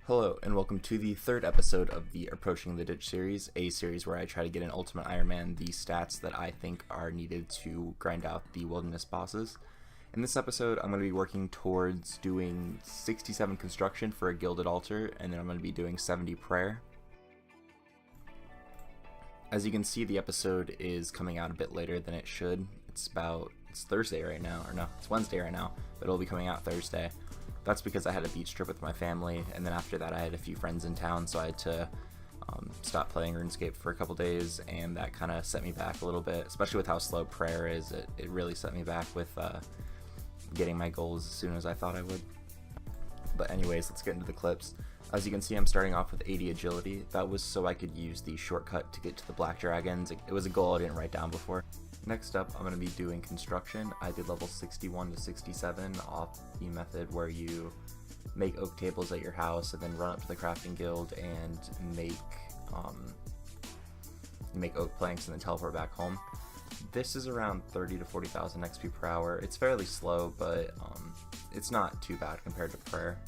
Hello, and welcome to the third episode of the Approaching the Ditch series, a series where I try to get in Ultimate Iron Man the stats that I think are needed to grind out the wilderness bosses. In this episode, I'm going to be working towards doing 67 construction for a Gilded Altar, and then I'm going to be doing 70 prayer. As you can see, the episode is coming out a bit later than it should. It's Thursday right now, or no, it's Wednesday right now, but it'll be coming out Thursday. That's because I had a beach trip with my family, and then after that I had a few friends in town, so I had to stop playing RuneScape for a couple days, and that kind of set me back a little bit, especially with how slow prayer is. It really set me back with getting my goals as soon as I thought I would. But anyways, let's get into the clips. As you can see, I'm starting off with 80 agility. That was so I could use the shortcut to get to the black dragons. It was a goal I didn't write down before. Next up, I'm going to be doing construction. I did level 61 to 67 off the method where you make oak tables at your house and then run up to the crafting guild and make oak planks and then teleport back home. This is around 30 to 40,000 XP per hour. It's fairly slow, but it's not too bad compared to prayer.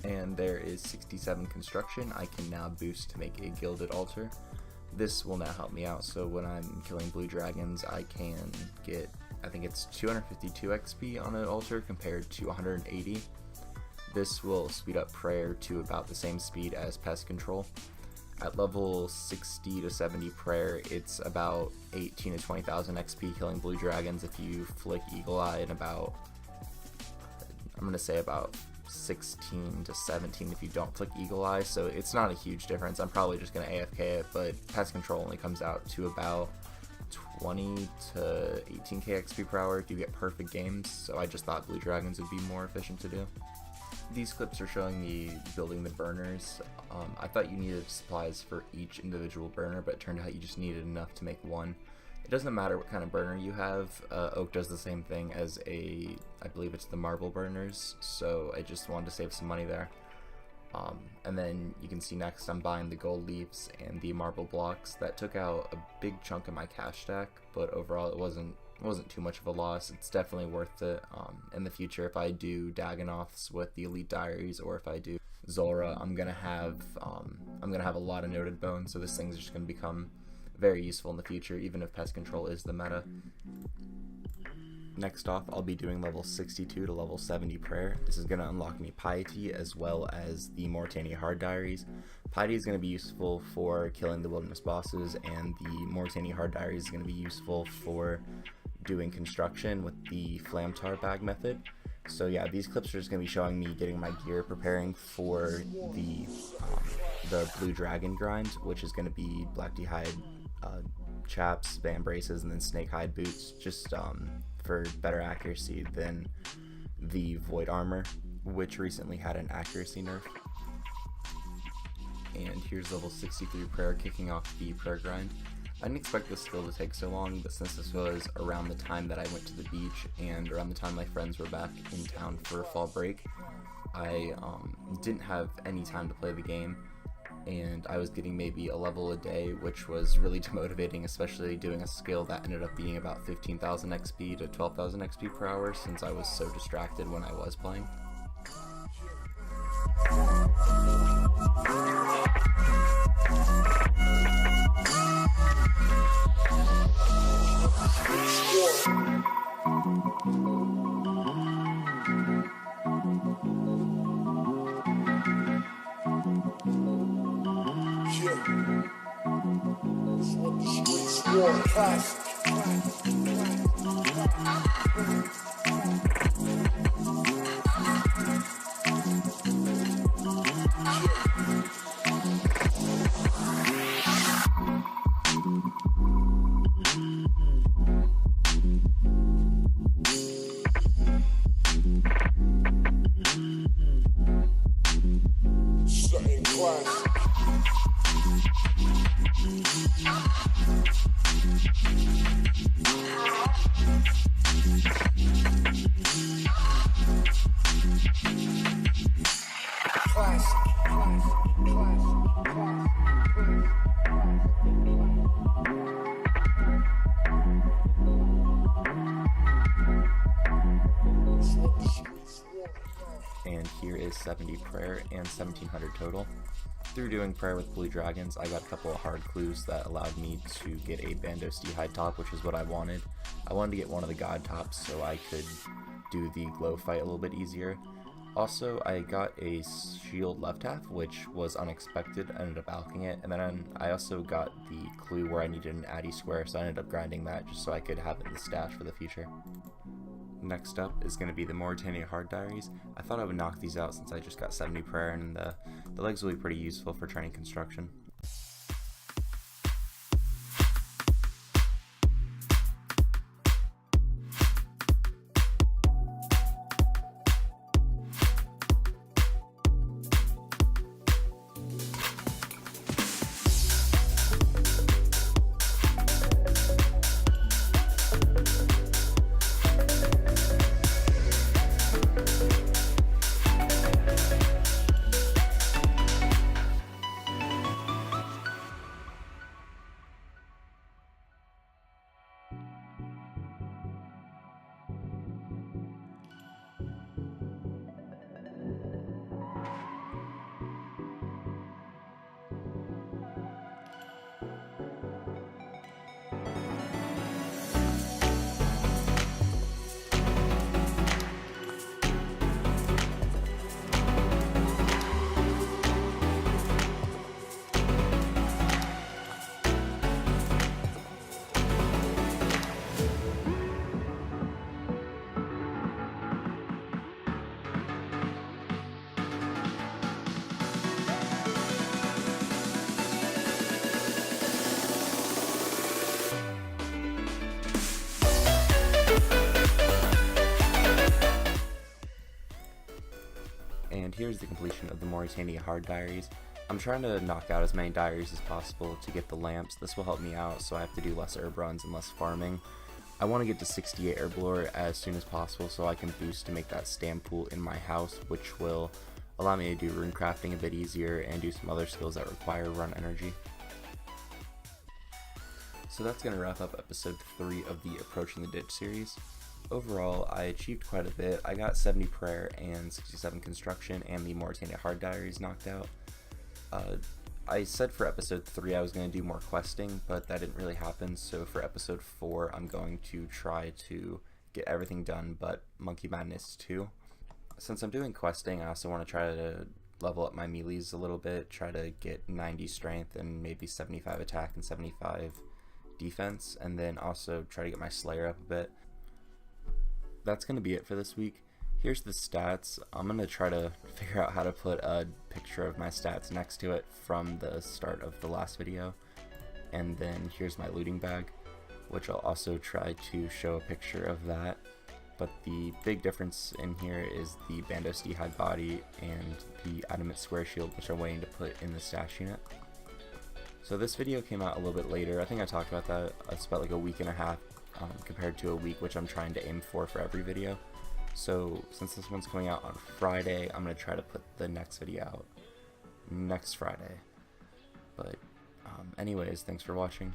And there is 67 construction. I can now boost to make a Gilded Altar. This will now help me out, so when I'm killing blue dragons I can get, I think it's 252 XP on an altar compared to 180. This will speed up prayer to about the same speed as pest control. At level 60 to 70 prayer, it's about 18 to 20,000 XP killing blue dragons if you flick Eagle Eye, and about, I'm going to say about 16 to 17 if you don't flick Eagle Eye, so it's not a huge difference. I'm probably just going to AFK it, but pest control only comes out to about 20 to 18k XP per hour if you get perfect games, so I just thought blue dragons would be more efficient to do. These clips are showing me building the burners. I thought you needed supplies for each individual burner, but it turned out you just needed enough to make one. It doesn't matter what kind of burner you have. Oak does the same thing as I believe it's the marble burners, so I just wanted to save some money there. And then you can see next I'm buying the gold leaves and the marble blocks. That took out a big chunk of my cash stack, but overall it wasn't too much of a loss. It's definitely worth it in the future. If I do Dagonoths with the Elite Diaries, or if I do Zulrah, I'm gonna have a lot of noted bones, so this thing's just gonna become very useful in the future, even if pest control is the meta. Next off, I'll be doing level 62 to level 70 prayer. This is going to unlock me Piety as well as the Morytania Hard Diaries. Piety is going to be useful for killing the wilderness bosses, and the Morytania Hard Diaries is going to be useful for doing construction with the Flamtar bag method. So yeah, these clips are just going to be showing me getting my gear, preparing for the blue dragon grind, which is going to be black d'hide chaps, band braces, and then snake hide boots, just for better accuracy than the void armor, which recently had an accuracy nerf. And here's level 63 prayer, kicking off the prayer grind. I didn't expect this skill to take so long, but since this was around the time that I went to the beach and around the time my friends were back in town for fall break, I didn't have any time to play the game, and I was getting maybe a level a day, which was really demotivating, especially doing a skill that ended up being about 15,000 XP to 12,000 XP per hour, since I was so distracted when I was playing. is 70 prayer and 1700 total. Through doing prayer with blue dragons, I got a couple of hard clues that allowed me to get a Bandos D'hide top, which is what I wanted. I wanted to get one of the god tops so I could do the glow fight a little bit easier. Also, I got a shield left half, which was unexpected. I ended up alching it, and then I also got the clue where I needed an Addy square, so I ended up grinding that just so I could have it in the stash for the future. Next up is going to be the Morytania Hard Diaries. I thought I would knock these out since I just got 70 prayer, and the legs will be pretty useful for training construction. And here's the completion of the Morytania Hard Diaries. I'm trying to knock out as many diaries as possible to get the lamps. This will help me out, so I have to do less herb runs and less farming. I want to get to 68 herblore as soon as possible so I can boost to make that stam pool in my house, which will allow me to do rune crafting a bit easier and do some other skills that require run energy. So that's going to wrap up episode 3 of the Approaching the Ditch series. Overall, I achieved quite a bit. I got 70 prayer and 67 construction and the Morytania Hard Diaries knocked out. I said for episode 3 I was going to do more questing, but that didn't really happen, so for episode 4 I'm going to try to get everything done but Monkey Madness 2. Since I'm doing questing, I also want to try to level up my melees a little bit, try to get 90 strength and maybe 75 attack and 75 defense, and then also try to get my Slayer up a bit. That's going to be it for this week. Here's the stats. I'm going to try to figure out how to put a picture of my stats next to it from the start of the last video. And then here's my looting bag, which I'll also try to show a picture of that. But the big difference in here is the Bandos D'hide body and the Adamant square shield, which I'm waiting to put in the stash unit. So this video came out a little bit later. I think I talked about that. It's about like a week and a half compared to a week, which I'm trying to aim for every video. So since this one's coming out on Friday, I'm going to try to put the next video out next Friday. But anyways, thanks for watching.